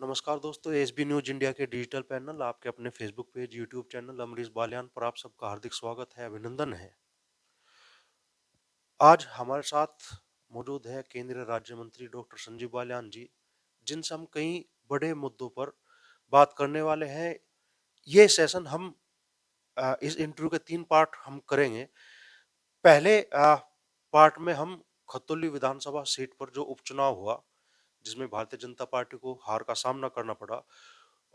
नमस्कार दोस्तों, SB news India के डिजिटल पैनल आपके अपने Facebook page, YouTube channel Amrish Baliyan पर आप सबका हार्दिक स्वागत है, अभिनंदन है। आज हमारे साथ मौजूद है केंद्रीय राज्य मंत्री डॉक्टर संजीव बालियान जी, जिनसे हम कई बड़े मुद्दों पर बात करने वाले हैं। ये सेशन हम इस इंटरव्यू के 3 पार्ट हम करेंगे। पहले पार्ट में हम खतौली विधानसभा सीट पर जो उपचुनाव हुआ, जिसमें भारतीय जनता पार्टी को हार का सामना करना पड़ा,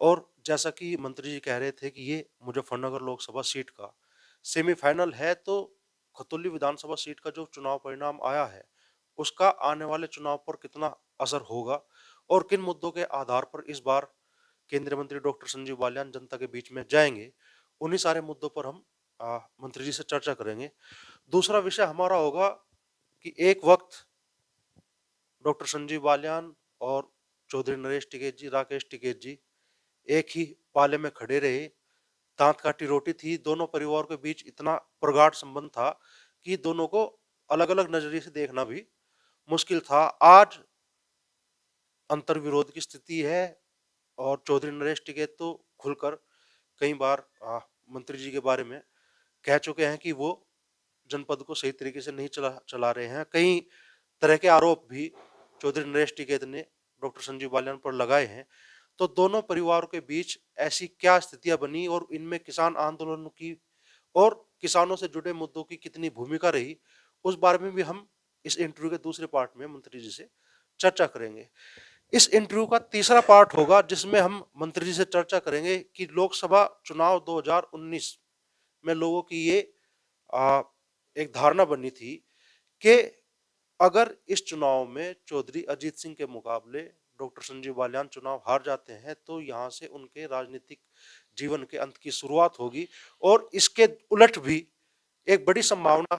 और जैसा कि मंत्री जी कह रहे थे कि ये मुजफ्फरनगर लोकसभा सीट का सेमीफाइनल है, तो खतौली विधानसभा सीट का जो चुनाव परिणाम आया है, उसका आने वाले चुनाव पर कितना असर होगा और किन मुद्दों के आधार पर इस बार केंद्रीय मंत्री डॉक्टर संजीव बालियान जनता के बीच में जाएंगे, उन्हीं सारे मुद्दों पर हम मंत्री जी से चर्चा करेंगे। दूसरा विषय हमारा होगा कि एक वक्त डॉक्टर संजीव बालियान और चौधरी नरेश टिकैत जी, राकेश टिकैत जी एक ही पाले में खड़े रहे, दांत काटी रोटी थी। दोनों परिवार के बीच इतना प्रगाढ़ संबंध था कि दोनों को अलग अलग नजरिए से देखना भी मुश्किल था। आज अंतर्विरोध की स्थिति है और चौधरी नरेश टिकैत तो खुलकर कई बार मंत्री जी के बारे में कह चुके हैं कि वो जनपद को सही तरीके से नहीं चला चला रहे हैं। कई तरह के आरोप भी चौधरी नरेश टिकैत ने डॉक्टर संजीव बालियान पर लगाए हैं। तो दोनों परिवारों के बीच ऐसी क्या स्थितियां बनी और इनमें किसान आंदोलन की और किसानों से जुड़े मुद्दों की कितनी भूमिका रही, उस बारे में भी हम इस इंटरव्यू के दूसरे पार्ट में मंत्री जी से चर्चा करेंगे। इस इंटरव्यू का तीसरा पार्ट होगा जिसमें हम मंत्री जी से चर्चा करेंगे कि लोकसभा चुनाव 2019 में लोगों की ये आ, एक धारणा बनी थी कि अगर इस चुनाव में चौधरी अजीत सिंह के मुकाबले डॉक्टर संजीव बालियान चुनाव हार जाते हैं, तो यहां से उनके राजनीतिक जीवन के अंत की शुरुआत होगी। और इसके उलट भी एक बड़ी संभावना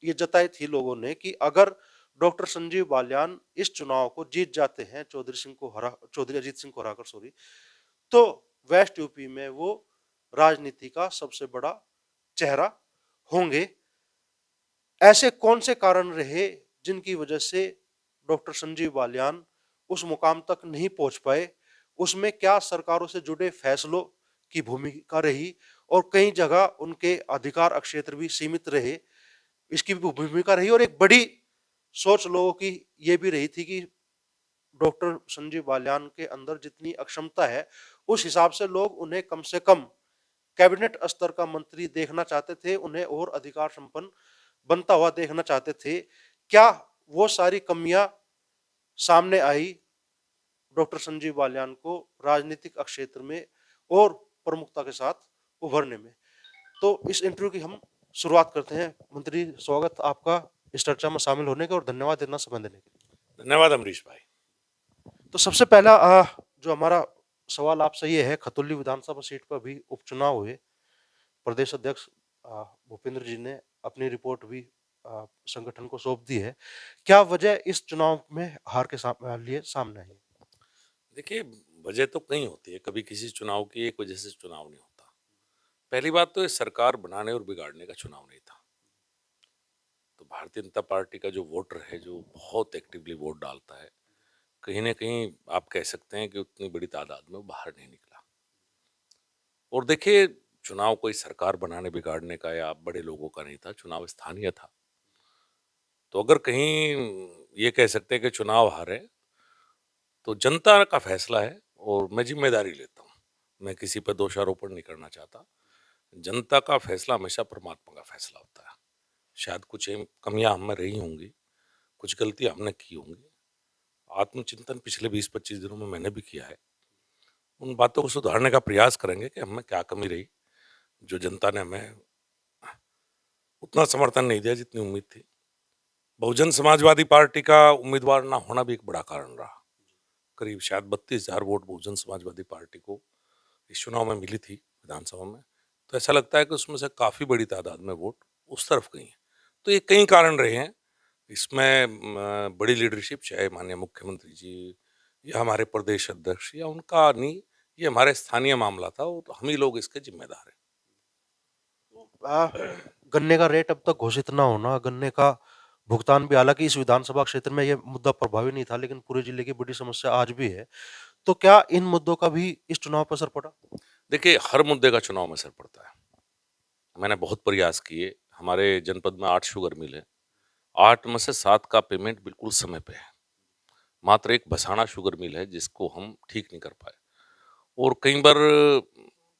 ये जताई थी लोगों ने कि अगर डॉक्टर संजीव बालियान इस चुनाव को जीत जाते हैं, चौधरी अजीत सिंह को हराकर, सॉरी, तो वेस्ट यूपी में वो राजनीति का सबसे बड़ा चेहरा होंगे। ऐसे कौन से कारण रहे जिनकी वजह से डॉक्टर संजीव बालियान उस मुकाम तक नहीं पहुंच पाए? उसमें क्या सरकारों से जुड़े फैसलों की भूमिका रही और कई जगह उनके अधिकार क्षेत्र भी सीमित रहे, इसकी भी भूमिका रही। और एक बड़ी सोच लोगों की ये भी रही थी कि डॉक्टर संजीव बालियान के अंदर जितनी अक्षमता है, उस हिसाब से लोग उन्हें कम से कम कैबिनेट स्तर का मंत्री देखना चाहते थे, उन्हें और अधिकार संपन्न बनता हुआ देखना चाहते थे। क्या वो सारी कमियां सामने आई डॉक्टर संजीव बालियान को राजनीतिक क्षेत्र में और प्रमुखता के साथ उभरने में? तो इस इंटरव्यू की हम शुरुआत करते हैं। मंत्री, स्वागत आपका इस चर्चा में शामिल होने का और धन्यवाद इतना समय देने के लिए। धन्यवाद अमरीश भाई। तो सबसे पहला जो हमारा सवाल आपसे ये है, खतौली विधानसभा सीट पर भी उपचुनाव हुए, प्रदेश अध्यक्ष भूपेंद्र जी ने अपनी रिपोर्ट भी संगठन को सौंप दी है। क्या वजह इस चुनाव में हार के लिए सामने आई? देखिए, वजह तो कई होती है। कभी किसी चुनाव की एक वजह से चुनाव नहीं होता। पहली बात तो ये सरकार बनाने और बिगाड़ने का चुनाव नहीं था। तो भारतीय जनता पार्टी का जो वोटर है, जो बहुत एक्टिवली वोट डालता है, कहीं ना कहीं आप कह सकते हैं कि उतनी बड़ी तादाद में वो बाहर नहीं निकला। और देखिए, चुनाव कोई सरकार बनाने बिगाड़ने का या बड़े लोगों का नहीं था, चुनाव स्थानीय था। तो अगर कहीं ये कह सकते हैं कि चुनाव हारे, तो जनता का फैसला है और मैं जिम्मेदारी लेता हूँ। मैं किसी पर दोषारोपण नहीं करना चाहता। जनता का फैसला हमेशा परमात्मा का फैसला होता है। शायद कुछ कमियां हम में रही होंगी, कुछ गलतियां हमने की होंगी। आत्मचिंतन पिछले 20-25 दिनों में मैंने भी किया है। उन बातों को सुधारने का प्रयास करेंगे कि हमें क्या कमी रही, जो जनता ने हमें उतना समर्थन नहीं दिया जितनी उम्मीद थी। बहुजन समाजवादी पार्टी का उम्मीदवार ना होना भी एक बड़ा कारण रहा। करीब शायद 32,000 वोट बहुजन समाजवादी पार्टी को इस चुनाव में मिली थी विधानसभा में। तो ऐसा लगता है कि उसमें से काफ़ी बड़ी तादाद में वोट उस तरफ गई है। तो ये कई कारण रहे हैं इसमें। बड़ी लीडरशिप, चाहे माननीय मुख्यमंत्री जी या हमारे प्रदेश अध्यक्ष या उनका नहीं, ये हमारे स्थानीय मामला था और हम ही लोग इसके जिम्मेदार हैं। आ, गन्ने का रेट अब तक घोषित ना होना, गन्ने का भुगतान भी, हालांकि इस विधानसभा क्षेत्र में यह मुद्दा प्रभावी नहीं था, लेकिन पूरे जिले की बड़ी समस्या आज भी है। तो क्या इन मुद्दों का भी इस चुनाव पर असर पड़ा? देखिए, हर मुद्दे का चुनाव में असर पड़ता है। मैंने बहुत प्रयास किए, हमारे जनपद में 8 शुगर मिल है, 8 में से 7 का पेमेंट बिल्कुल समय पे है। मात्र एक बसाना शुगर मिल है जिसको हम ठीक नहीं कर पाए। और कई बार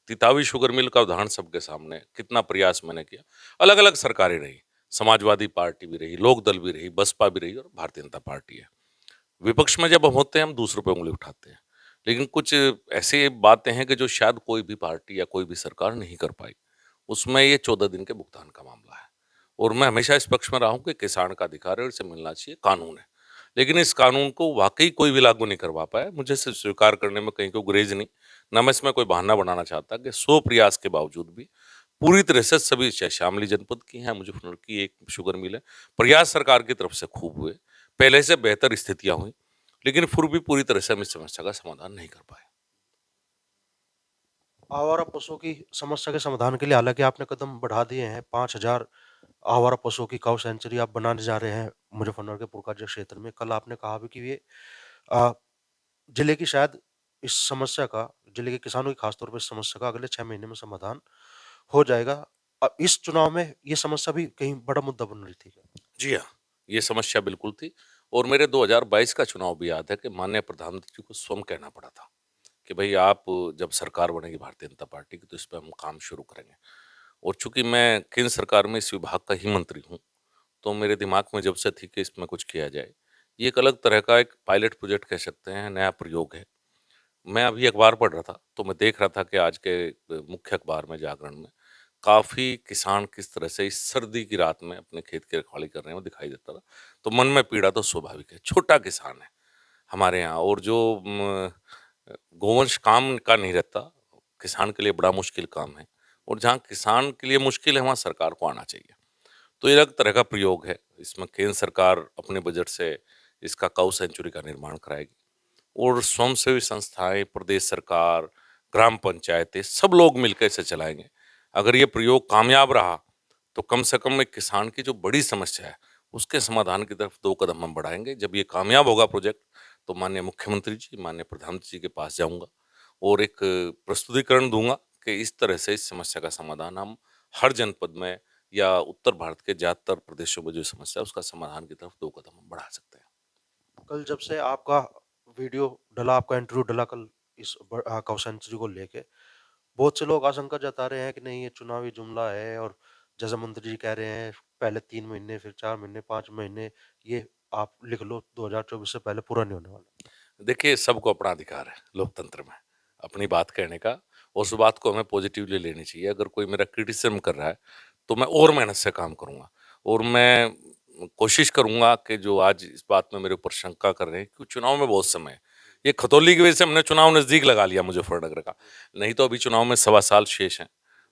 तितावी शुगर मिल का उदाहरण सबके सामने है, कितना प्रयास मैंने किया। अलग-अलग सरकारें रही, समाजवादी पार्टी भी रही, लोक दल भी रही, बसपा भी रही और भारतीय जनता पार्टी है। विपक्ष में जब हम होते हैं, हम दूसरों पे उँगली उठाते हैं। लेकिन कुछ ऐसी बातें हैं कि जो शायद कोई भी पार्टी या कोई भी सरकार नहीं कर पाई। उसमें ये 14 दिन के भुगतान का मामला है। और मैं हमेशा इस पक्ष में रहा हूँ कि किसान का अधिकार है और इसे मिलना चाहिए, कानून है। लेकिन इस कानून को वाक़ई कोई भी लागू नहीं करवा पाया। मुझे इसे स्वीकार करने में कहीं को गुरेज़ नहीं, ना मैं इसमें कोई बहाना बनाना चाहता कि 100 प्रयास के बावजूद भी पूरी तरह से सभी चाहे शामली जनपद की हैं, मुजफ्फरनगर की एक शुगर मिल है, प्रयास सरकार की तरफ से खूब हुए। पहले से बेहतर स्थितियाँ हुई, लेकिन फिर भी पूरी तरह से हम इस समस्या का समाधान नहीं कर पाए। आवारा पशुओं की समस्या के समाधान के लिए हालाँकि आपने कदम बढ़ा दिए हैं, 5,000 आवारा पशुओं की काऊ सेंचुरी आप बनाने जा रहे हैं मुज़फ्फरनगर के पुरकाजर क्षेत्र में। कल आपने कहा भी कि ये अ, जिले की शायद इस समस्या का जिले के किसानों की खास तौर पे इस समस्या का अगले 6 महीने में समाधान हो जाएगा। इस चुनाव में ये समस्या भी कहीं बड़ा मुद्दा बन रही थी क्या? जी हाँ, ये समस्या बिल्कुल थी और मेरे 2022 का चुनाव भी याद है कि माननीय प्रधानमंत्री को स्वयं कहना पड़ा था कि भई आप जब सरकार बनेगी भारतीय जनता पार्टी की तो इस पे हम काम शुरू करेंगे। और चूँकि मैं केंद्र सरकार में इस विभाग का ही मंत्री हूँ, तो मेरे दिमाग में जब से थी कि इसमें कुछ किया जाए। ये एक अलग तरह का एक पायलट प्रोजेक्ट कह सकते हैं, नया प्रयोग है। मैं अभी अखबार पढ़ रहा था, तो मैं देख रहा था कि आज के मुख्य अखबार में जागरण में काफ़ी किसान किस तरह से इस सर्दी की रात में अपने खेत की रखवाली कर रहे हैं, वो दिखाई देता था। तो मन में पीड़ा तो स्वाभाविक है, छोटा किसान है हमारे यहाँ और जो गोवंश काम का नहीं रहता, किसान के लिए बड़ा मुश्किल काम है और जहाँ किसान के लिए मुश्किल है, वहाँ सरकार को आना चाहिए। तो ये अलग तरह का प्रयोग है, इसमें केंद्र सरकार अपने बजट से इसका काऊ सेंचुरी का निर्माण कराएगी। और स्वयंसेवी संस्थाएँ, प्रदेश सरकार, ग्राम पंचायतें सब लोग मिलकर इसे चलाएँगे। अगर ये प्रयोग कामयाब रहा, तो कम से कम एक किसान की जो बड़ी समस्या है, उसके समाधान की तरफ 2 कदम हम बढ़ाएँगे। जब ये कामयाब होगा प्रोजेक्ट, तो माननीय मुख्यमंत्री जी, माननीय प्रधानमंत्री जी के पास जाऊँगा और एक प्रस्तुतिकरण दूँगा कि इस तरह से इस समस्या का समाधान हम हर जनपद में या उत्तर भारत के ज़्यादातर प्रदेशों में जो समस्या है, उसका समाधान की तरफ 2 कदम हम बढ़ा सकते हैं। कल जब से आपका वीडियो डला, आपका इंटरव्यू डला कल इस काऊ सेंचुरी को लेके, बहुत से लोग आशंका जता रहे हैं कि नहीं ये चुनावी जुमला है और जैसा मंत्री जी कह रहे हैं पहले 3 महीने फिर 4 महीने 5 महीने ये आप लिख लो 2024 से पहले पूरा नहीं होने वाला। देखिए, सबको अपना अधिकार है लोकतंत्र में, अपनी बात कहने का और उस बात को हमें पॉज़िटिवली लेनी चाहिए। अगर कोई मेरा क्रिटिसिज़्म कर रहा है, तो मैं और मेहनत से काम करूँगा और मैं कोशिश करूँगा कि जो आज इस बात में मेरे ऊपर शंका कर रहे हैं कि चुनाव में बहुत समय है। ये खतौली की वजह से हमने चुनाव नज़दीक लगा लिया मुज़फ्फरनगर का, नहीं तो अभी चुनाव में सवा साल शेष हैं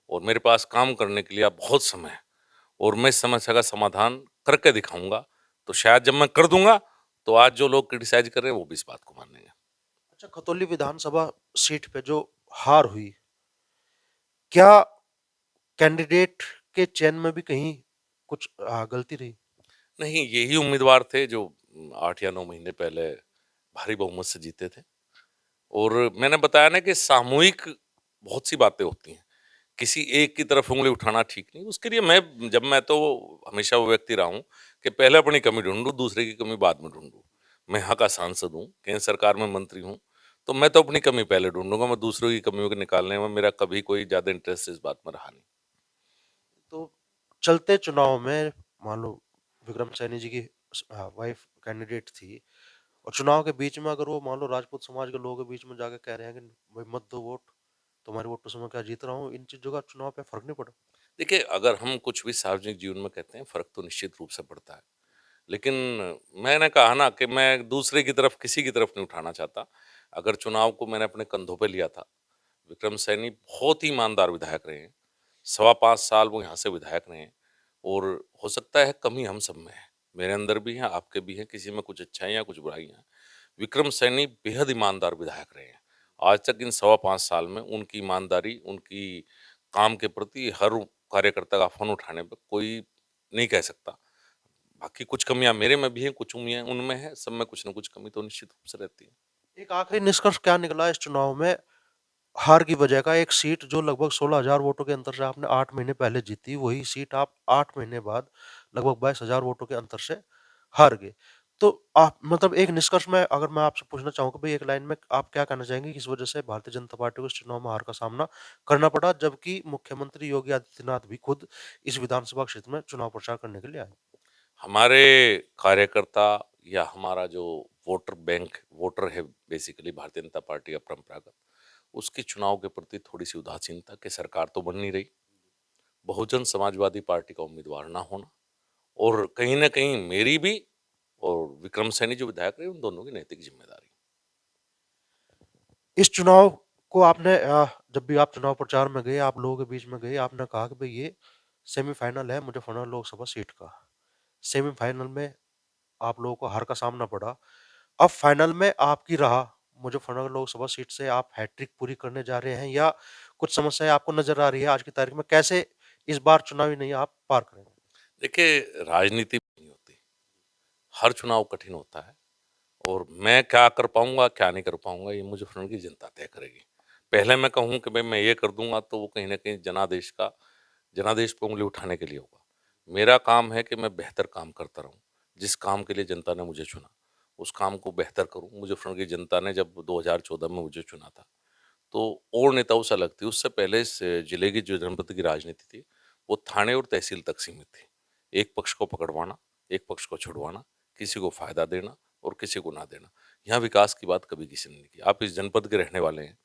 और मेरे पास काम करने के लिए अब बहुत समय है और मैं इस समस्या का समाधान करके दिखाऊँगा। तो शायद जब मैं कर दूँगा, तो आज जो लोग क्रिटिसाइज़ कर रहे हैं, वो भी इस बात को मान लेंगे। अच्छा, खतौली विधानसभा सीट पे जो हार हुई, क्या कैंडिडेट के चयन में भी कहीं कुछ गलती रही? नहीं, यही उम्मीदवार थे जो 8 या 9 महीने पहले भारी बहुमत से जीते थे और मैंने बताया ना कि सामूहिक बहुत सी बातें होती हैं। किसी एक की तरफ उँगली उठाना ठीक नहीं। उसके लिए मैं तो हमेशा वो व्यक्ति रहा हूँ कि पहले अपनी कमी ढूँढूँ, दूसरे की कमी बाद में ढूँढूँ। मैं यहाँ का सांसद हूँ, केंद्र सरकार में मंत्री हूँ, तो मैं तो अपनी कमी पहले ढूँढूँगा, मैं दूसरों की कमियों को निकालने में मेरा कभी कोई ज़्यादा इंटरेस्ट इस बात में रहा नहीं। तो चलते चुनाव में मान लो विक्रम सैनी जी की वाइफ कैंडिडेट थी और चुनाव के बीच में अगर वो मान लो राजपूत समाज के लोगों के बीच में जाके कह रहे हैं कि भाई मत दो वोट, तुम्हारी वोटों से मैं क्या जीत रहा हूँ, इन चीजों का चुनाव पे फर्क नहीं पड़ा? देखिए, अगर हम कुछ भी सार्वजनिक जीवन में कहते हैं, फ़र्क तो निश्चित रूप से पड़ता है। लेकिन मैंने कहा ना कि मैं दूसरे की तरफ किसी की तरफ नहीं उठाना चाहता। अगर चुनाव को मैंने अपने कंधों पे लिया था, विक्रम सैनी बहुत ही ईमानदार विधायक रहे हैं। सवा 5 साल वो यहाँ से विधायक रहे हैं और हो सकता है कमी हम सब में है। मेरे अंदर भी है, आपके भी है, किसी में कुछ अच्छाइयाँ, कुछ बुराइयाँ हैं। विक्रम सैनी बेहद ईमानदार विधायक रहे हैं। आज तक इन सवा 5 साल में उनकी ईमानदारी, उनकी काम के प्रति हर कार्यकर्ता का फ़ोन उठाने पे कोई नहीं कह सकता। बाकी कुछ कमियाँ मेरे में भी हैं, कुछ उमियाँ उनमें हैं, सब में कुछ न कुछ कमी तो निश्चित रूप से रहती है। एक आखिरी निष्कर्ष क्या निकला इस चुनाव में? हार की वजह का एक सीट जो लगभग 16,000 वोटों के अंतर से आपने 8 महीने पहले जीती, वही सीट आप 8 महीने बाद लगभग 22,000 वोटों के अंतर से हार गए। तो आप मतलब एक निष्कर्ष में अगर मैं आपसे पूछना चाहूँ कि भई एक लाइन में आप क्या कहना चाहेंगे किस वजह से भारतीय जनता पार्टी को इस चुनाव में हार का सामना करना पड़ा, जबकि मुख्यमंत्री योगी आदित्यनाथ भी खुद इस विधानसभा क्षेत्र में चुनाव प्रचार करने के लिए आए? हमारे कार्यकर्ता या हमारा जो वोटर है बेसिकली भारतीय जनता पार्टी का परंपरागत, उसकी चुनाव के प्रति थोड़ी-सी उदासीनता कि सरकार तो बन नहीं रही। बहुजन समाजवादी पार्टी का उम्मीदवार ना होना और कहीं न कहीं मेरी भी और विक्रम सैनी जो विधायक रहे, उन दोनों की नैतिक ज़िम्मेदारी। इस चुनाव को आपने जब भी आप चुनाव प्रचार में गए, आप लोगों के बीच में गए, आपने कहा कि भई ये सेमीफाइनल है मुज़फ्फरनगर लोकसभा सीट का। सेमीफाइनल में आप लोगों को हार का सामना पड़ा। अब फाइनल में आपकी राह मुज़फ्फरनगर लोकसभा सीट से आप हैट्रिक पूरी करने जा रहे हैं या कुछ समस्याएँ आपको नज़र आ रही है आज की तारीख में? कैसे इस बार चुनावी नैया आप पार करेंगे? देखिए, राजनीति नहीं होती, हर चुनाव कठिन होता है और मैं क्या कर पाऊँगा, क्या नहीं कर पाऊँगा, ये मुज़फ्फरनगर की जनता तय करेगी। पहले मैं कहूँ कि भई मैं ये कर दूँगा, तो वो कहीं न कहीं जनादेश पे उँगली उठाने के लिए होगा। मेरा काम है कि मैं बेहतर काम करता रहूँ। जिस काम के लिए जनता ने मुझे चुना, उस काम को बेहतर करूँ। मुज़फ्फरनगर की जनता ने जब 2014 में मुझे चुना था, तो और नेताओं से अलग थी। उससे पहले इस जिले की जो जनपद की राजनीति थी, वो थाने और तहसील तक सीमित थी। एक पक्ष को पकड़वाना, एक पक्ष को छुड़वाना, किसी को फ़ायदा देना और किसी को ना देना। यहाँ विकास की बात कभी किसी ने नहीं की। आप इस जनपद के रहने वाले हैं।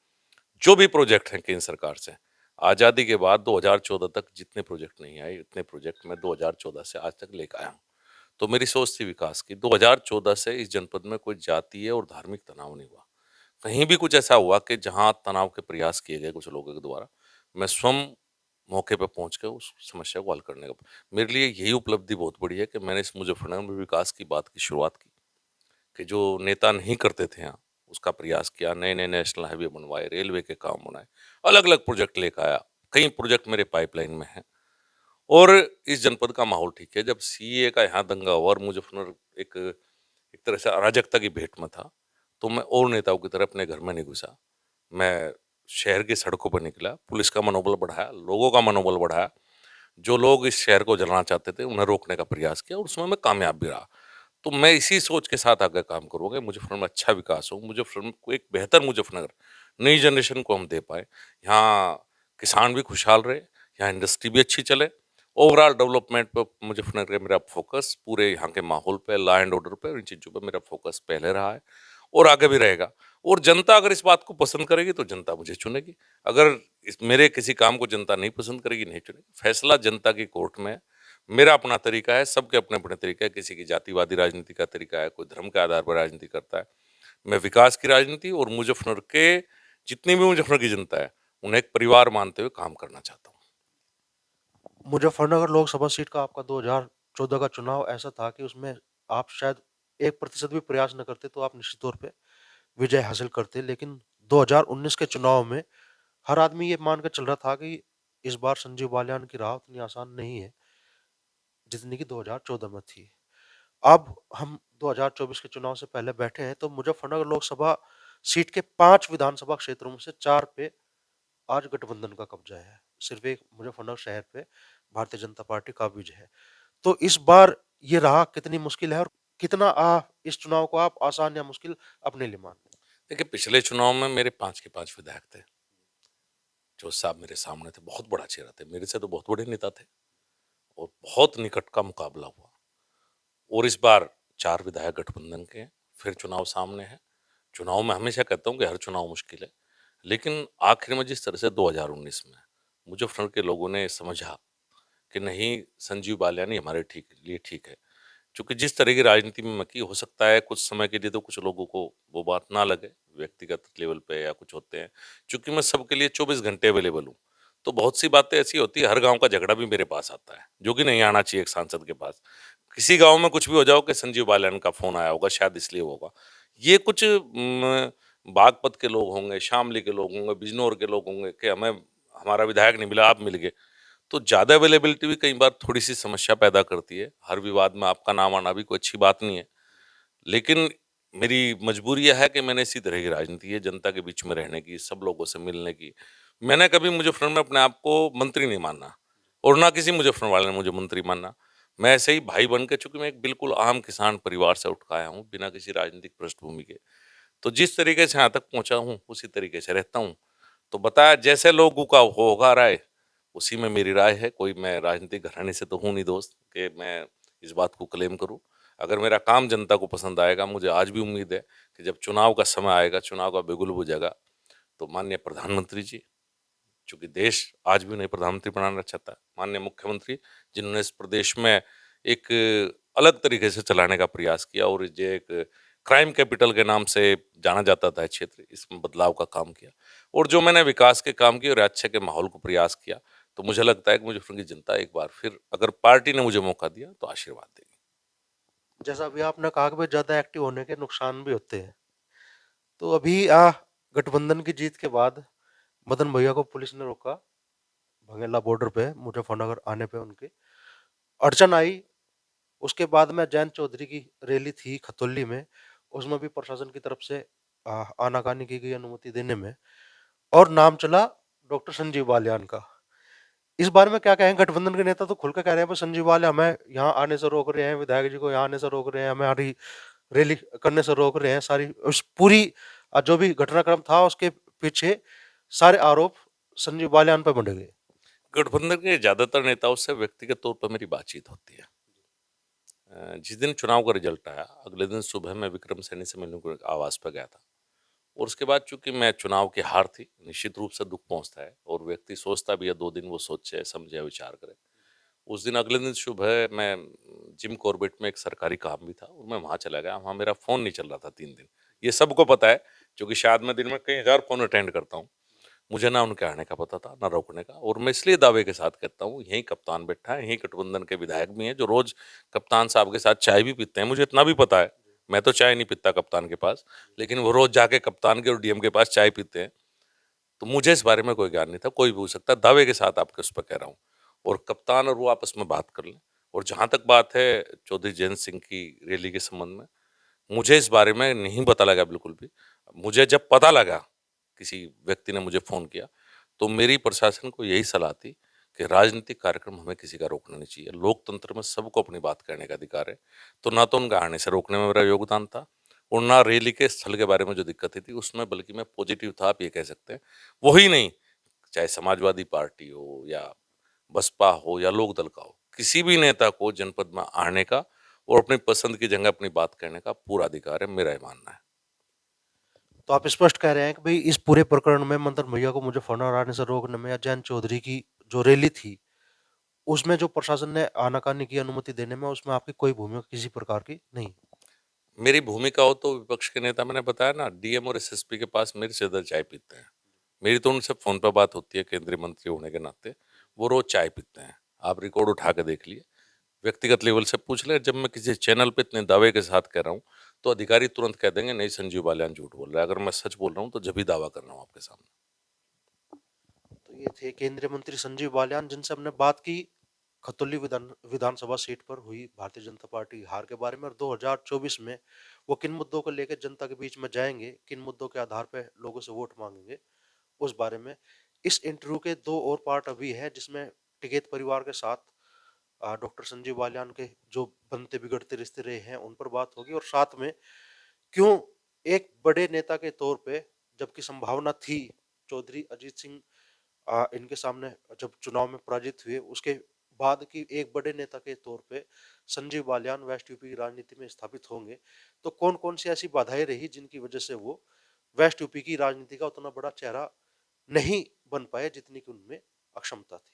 जो भी प्रोजेक्ट हैं केंद्र सरकार से, आज़ादी के बाद 2014 तक जितने प्रोजेक्ट नहीं आए, इतने प्रोजेक्ट मैं 2014 से आज तक लेके आया हूँ। तो मेरी सोच थी विकास की। 2014 से इस जनपद में कोई जातीय और धार्मिक तनाव नहीं हुआ। कहीं भी कुछ ऐसा हुआ कि जहाँ तनाव के प्रयास किए गए कुछ लोगों के द्वारा, मैं स्वयं मौके पे पहुँच के उस समस्या को हल करने का मेरे लिए यही उपलब्धि बहुत बड़ी है कि मैंने इस मुज़फ्फरनगर में विकास की बात की शुरुआत की, कि जो नेता नहीं करते थे यहाँ, उसका प्रयास किया, नए-नए नेशनल हाईवे बनवाए, रेलवे के काम बनाए, अलग-अलग प्रोजेक्ट लेके आया। कई प्रोजेक्ट मेरे पाइपलाइन में हैं और इस जनपद का माहौल ठीक है। जब सीएए का यहाँ दंगा हुआ और मुज़फ्फरनगर एक एक तरह से अराजकता की भेंट में था, तो मैं और नेताओं की तरह अपने घर में नहीं घुसा। मैं शहर की सड़कों पर निकला, पुलिस का मनोबल बढ़ाया, लोगों का मनोबल बढ़ाया। जो लोग इस शहर को जलाना चाहते थे, उन्हें रोकने का प्रयास किया और उसमें मैं कामयाब भी रहा। तो मैं इसी सोच के साथ आगे काम करूँगा, मुज़फ्फरनगर में अच्छा विकास हो, मुज़फ्फरनगर को एक बेहतर मुज़फ्फरनगर, नई जनरेशन को हम दे पाएँ। यहाँ किसान भी खुशहाल रहे, यहाँ इंडस्ट्री भी अच्छी चले, ओवरऑल डेवलपमेंट पे मुज़फ्फरनगर का मेरा फ़ोकस पूरे यहाँ के माहौल पे, लॉ एंड ऑर्डर पे, इन चीज़ों पे मेरा फ़ोकस पहले रहा है और आगे भी रहेगा। और जनता अगर इस बात को पसंद करेगी, तो जनता मुझे चुनेगी। अगर इस मेरे किसी काम को जनता नहीं पसंद करेगी, नहीं चुनेगी। फैसला जनता की कोर्ट में है। मेरा अपना तरीका है, सबके अपने-अपने तरीका है, किसी की जातिवादी राजनीति का तरीका है, कोई धर्म के आधार पर राजनीति करता है। मैं विकास की राजनीति और मुज़फ्फरनगर के जितनी भी मुज़फ्फरनगर की जनता है, उन्हें एक परिवार मानते हुए काम करना चाहता हूँ। मुज़फ्फरनगर लोकसभा सीट का आपका 2014 का चुनाव ऐसा था कि उसमें आप शायद 1% भी प्रयास न करते तो आप निश्चित तौर पे विजय हासिल करते। लेकिन 2019 के चुनाव में हर आदमी ये मान के चल रहा था कि इस बार संजीव बालियान की राह उतनी आसान नहीं है, जितनी कि 2014 में थी। अब हम 2024 के चुनाव से पहले बैठे हैं, तो मुज़फ्फरनगर लोकसभा सीट के 5 विधानसभा क्षेत्रों में से 4 पे आज गठबंधन का कब्ज़ा है। सिर्फ़ एक मुज़फ्फरनगर शहर पे भारतीय जनता पार्टी का विजय है। तो इस बार ये राह कितनी मुश्किल है और कितना इस चुनाव को आप आसान या मुश्किल अपने लिए मानते हैं? देखिए, पिछले चुनाव में मेरे 5 के 5 विधायक थे, जो साहब मेरे सामने थे, बहुत बड़ा चेहरा थे, मेरे से तो बहुत बड़े नेता थे और बहुत निकट का मुकाबला हुआ। और इस बार 4 विधायक गठबंधन के हैं, फिर चुनाव सामने है। चुनाव में हमेशा कहता हूँ कि हर चुनाव मुश्किल है, लेकिन आखिर में जिस तरह से 2019 में मुज़फ्फरनगर के लोगों ने समझा कि नहीं, संजीव बालियान ही हमारे लिए ठीक है। क्योंकि जिस तरह की राजनीति में मकी हो सकता है कुछ समय के लिए तो कुछ लोगों को वो बात ना लगे, व्यक्तिगत लेवल पे या कुछ होते हैं। चूँकि मैं सबके लिए 24 घंटे अवेलेबल हूँ, तो बहुत सी बातें ऐसी होती है, हर गाँव का झगड़ा भी मेरे पास आता है, जो कि नहीं आना चाहिए एक सांसद के पास। किसी गाँव में कुछ भी हो जाओ कि संजीव बालियान का फ़ोन आया होगा, शायद इसलिए वो होगा। ये कुछ बागपत के लोग होंगे, शामली के लोग होंगे, बिजनौर के लोग होंगे कि हमें हमारा विधायक नहीं मिला, आप मिल गए। तो ज़्यादा अवेलेबिलिटी भी कई बार थोड़ी-सी समस्या पैदा करती है। हर विवाद में आपका नाम आना भी कोई अच्छी बात नहीं है। लेकिन मेरी मजबूरी यह है कि मैंने इसी तरह की राजनीति है, जनता के बीच में रहने की, सब लोगों से मिलने की। मैंने कभी मुज़फ्फरनगर में अपने आप को मंत्री नहीं माना और ना किसी मुज़फ्फरनगर वाले ने मुझे मंत्री माना। मैं ऐसे ही भाई बन के, चूँकि मैं एक बिल्कुल आम किसान परिवार से उठ के आया हूँ, बिना किसी राजनीतिक पृष्ठभूमि के। तो जिस तरीके से यहाँ तक पहुँचा हूँ, उसी तरीके से रहता हूँ। तो बताया जैसे लोगों का होगा राय, उसी में मेरी राय है। कोई मैं राजनीतिक घराने से तो हूँ नहीं दोस्त कि मैं इस बात को क्लेम करूँ। अगर मेरा काम जनता को पसंद आएगा, मुझे आज भी उम्मीद है कि जब चुनाव का समय आएगा, चुनाव का बिगुल बुझेगा, तो माननीय प्रधानमंत्री जी, चूँकि देश आज भी उन्हें प्रधानमंत्री बनाना चाहता है, माननीय मुख्यमंत्री जिन्होंने इस प्रदेश में एक अलग तरीके से चलाने का प्रयास किया और ये एक क्राइम कैपिटल के नाम से जाना जाता था क्षेत्र, इसमें बदलाव का काम किया और जो मैंने विकास के काम किए और अच्छे के माहौल को प्रयास किया, तो मुझे लगता है कि मुज़फ्फरनगर की जनता एक बार फिर, अगर पार्टी ने मुझे मौका दिया, तो आशीर्वाद देगी। जैसा अभी आपने कहा कि भाई ज़्यादा एक्टिव होने के नुकसान भी होते हैं। तो अभी गठबंधन की जीत के बाद मदन भैया को पुलिस ने रोका भंगेला बॉर्डर पे, मुजफ्फरनगर आने पे उनकी अड़चन आई। उसके बाद में जयंत चौधरी की रैली थी खतौली में, उसमें भी प्रशासन की तरफ से आनाकानी की गई अनुमति देने में, और नाम चला डॉक्टर संजीव बालियान का। इस बारे में क्या कहें? गठबंधन के नेता तो खुल के कह रहे हैं, संजीव बालियान हमें यहाँ आने से रोक रहे हैं, विधायक जी को यहाँ आने से रोक रहे हैं, हमारी रैली करने से रोक रहे हैं। सारी उस पूरी जो भी घटनाक्रम था उसके पीछे सारे आरोप संजीव बालियान पर मंडे गए। गठबंधन के ज़्यादातर नेताओं से व्यक्तिगत तौर पर मेरी बातचीत होती है। जिस दिन चुनाव का रिजल्ट आया, अगले दिन सुबह मैं विक्रम सैनी से मिलने को आवास पर गया था और उसके बाद चूंकि मैं चुनाव की हार थी, निश्चित रूप से दुख पहुंचता है और व्यक्ति सोचता भी है, 2 दिन वो सोचे समझे विचार करे। उस दिन अगले दिन सुबह मैं जिम कॉर्बेट में एक सरकारी काम भी था और मैं वहां चला गया। वहां मेरा फोन नहीं चल रहा था 3 दिन। ये सबको पता है, क्योंकि शायद मैं दिन में कई हजार फोन अटेंड करता हूँ। मुझे ना उनके आने का पता था, ना रोकने का, और मैं इसलिए दावे के साथ कहता हूँ, यही कप्तान बैठा है, यही गठबंधन के विधायक भी हैं जो रोज कप्तान साहब के साथ चाय भी पीते हैं। मुझे इतना भी पता है, मैं तो चाय नहीं पीता कप्तान के पास, लेकिन वो रोज जाके कप्तान के और डीएम के पास चाय पीते हैं। तो मुझे इस बारे में कोई ज्ञान नहीं था, कोई भी पूछ सकता है, दावे के साथ आपके उस पर कह रहा हूँ। और कप्तान और वो आपस में बात कर लें। और जहां तक बात है चौधरी जयंत सिंह की रैली के संबंध में, मुझे इस बारे में नहीं पता लगा बिल्कुल भी। मुझे जब पता लगा, किसी व्यक्ति ने मुझे फ़ोन किया, तो मेरी प्रशासन को यही सलाह थी कि राजनीतिक कार्यक्रम हमें किसी का रोकना नहीं चाहिए। लोकतंत्र में सबको अपनी बात कहने का अधिकार है। तो ना तो उनका आने से रोकने में मेरा योगदान था और ना रैली के स्थल के बारे में जो दिक्कतें थी, उसमें बल्कि मैं पॉजिटिव था, आप ये कह सकते हैं। वो ही नहीं, चाहे समाजवादी पार्टी हो या बसपा हो या लोक दल का हो, किसी भी नेता को जनपद में आने का और अपनी पसंद की जगह अपनी बात कहने का पूरा अधिकार है, मेरा ये मानना है। तो आप स्पष्ट कह रहे हैं कि भाई इस पूरे प्रकरण में मदन भैया को मुजफ्फरनगर आने से रोकने में या जयंत चौधरी की जो रैली थी, उसमें जो प्रशासन ने आनाकानी की अनुमति देने में, उसमें आपकी कोई भूमिका किसी प्रकार की नहीं। मेरी भूमिका हो तो विपक्ष के नेता, मैंने बताया ना, डीएम और एसएसपी के पास मेरे से ज्यादा चाय पीते हैं। मेरी तो उनसे फोन पर बात होती है केंद्रीय मंत्री होने के नाते। वो रोज चाय पीते हैं, आप रिकॉर्ड उठा के देख लिए, व्यक्तिगत लेवल से पूछ ले। जब मैं किसी चैनल पे इतने दावे के साथ कह रहा हूँ, तो अधिकारी तुरंत कह देंगे नहीं, संजीव बालियान झूठ बोल रहा है। अगर मैं सच बोल रहा हूँ तो जब भी दावा कर रहा हूँ आपके सामने। तो ये थे केंद्रीय मंत्री संजीव बालियान, जिनसे हमने बात की खतौली विधानसभा सीट पर हुई भारतीय जनता पार्टी की हार के बारे में, और 2024 में वो किन मुद्दों को लेकर जनता के बीच में जाएंगे, किन मुद्दों के आधार पर लोगों से वोट मांगेंगे, उस बारे में। इस इंटरव्यू के दो और पार्ट अभी है, जिसमें टिकैत परिवार के साथ डॉक्टर संजीव बालियान के जो बनते बिगड़ते रिश्ते रहे हैं उन पर बात होगी, और साथ में क्यों एक बड़े नेता के तौर पे, जबकि संभावना थी चौधरी अजीत सिंह इनके सामने जब चुनाव में पराजित हुए, उसके बाद की एक बड़े नेता के तौर पे संजीव बालियान वेस्ट यूपी की राजनीति में स्थापित होंगे, तो कौन कौन सी ऐसी बाधाएं रही जिनकी वजह से वो वेस्ट यूपी की राजनीति का उतना बड़ा चेहरा नहीं बन पाए जितनी कि उनमें अक्षमता थी।